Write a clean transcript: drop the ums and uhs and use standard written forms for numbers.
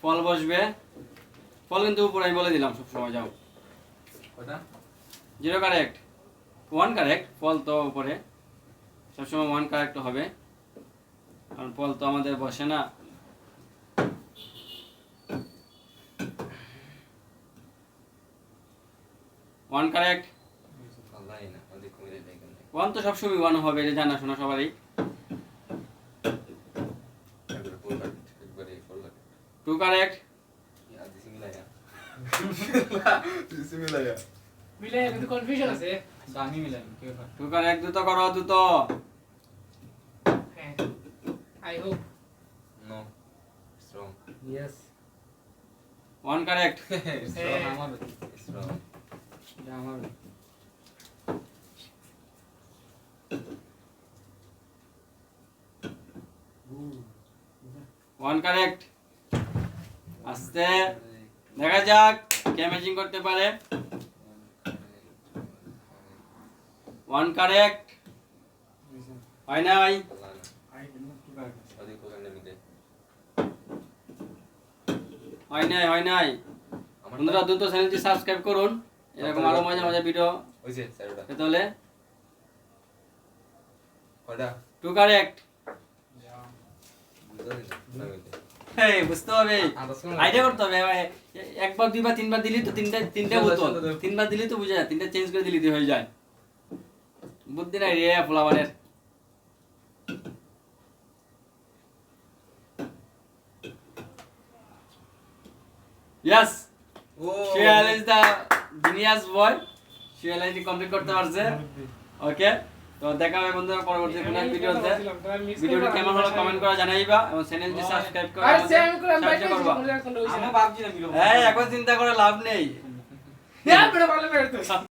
ফল বসবে, ফল কিন্তু উপরে আমি বলে দিলাম সব সময়। যাও কয়টা? 0 কারেক্ট, 1 কারেক্ট। ফল তো উপরে সবসময় 1 কারেক্ট হবে, কারণ ফল তো আমাদের বসে না। One correct. আল্লাহ না ওদিক কইরে দেখেন। 1 তো সবসময় 1 হবে, এটা জানা শোনা সবারই। একবারে ফুল কাট, একবারে ফুল কাট। 2 কারেক্ট। ইয়া দিছি মিলায়া। দিছি মিলায়া। মিলে কিন্তু কনফিউশন আছে। দামি মিলাই কি ব্যাপার? 2 কারেক্ট, দ্রুত করো দ্রুত। হ্যাঁ I hope no strong. Yes 1 correct. Strong আমার স্ট্রং। এটা আমার 1 কারেক্ট। আস্তে দেখা যাক কে ম্যাচিং করতে পারে। 1 কারেক্ট। হয় নাই, আল্লাহ না আই ডোন্ট নো কি ব্যাপার। ওদিক কোখানে মিলে। হয় নাই, হয় নাই। বন্ধুরা দ্রুত চ্যানেলটি সাবস্ক্রাইব করুন, এরকম আরো মজার মজার ভিডিও হইছে স্যারটা। পেতে হলে। কয়টা? 2 কারেক্ট। বুঝালি না হইছে। এই বুঝতে হবে, আইডিয়া করতে হবে। একবার দুইবার তিনবার দিলি তো তিনটা বোতল, তিনবার দিলি তো বুঝা যায়, তিনটা চেঞ্জ করে দিলি তো হয়ে যায়। বুদ্ধি নাই রে ফ্লাওয়ারের। ইয়েস, ও শিয়াল ইজ দা জিনিয়াস বয়। শিয়াল আইডি কমপ্লিট করতে পারছে। ওকে, তো দেখা হবে বন্ধুরা পরবর্তী কোনো এক ভিডিওতে। ভিডিওটি কেমন হলো কমেন্ট করে জানাইবা এবং চ্যানেলটি সাবস্ক্রাইব করে আর আমাদের সেম করে সাহায্য করবা। বাইরে কোন এই এখন চিন্তা করে লাভ নেই। হ্যাঁ বড় ভালো বেরতো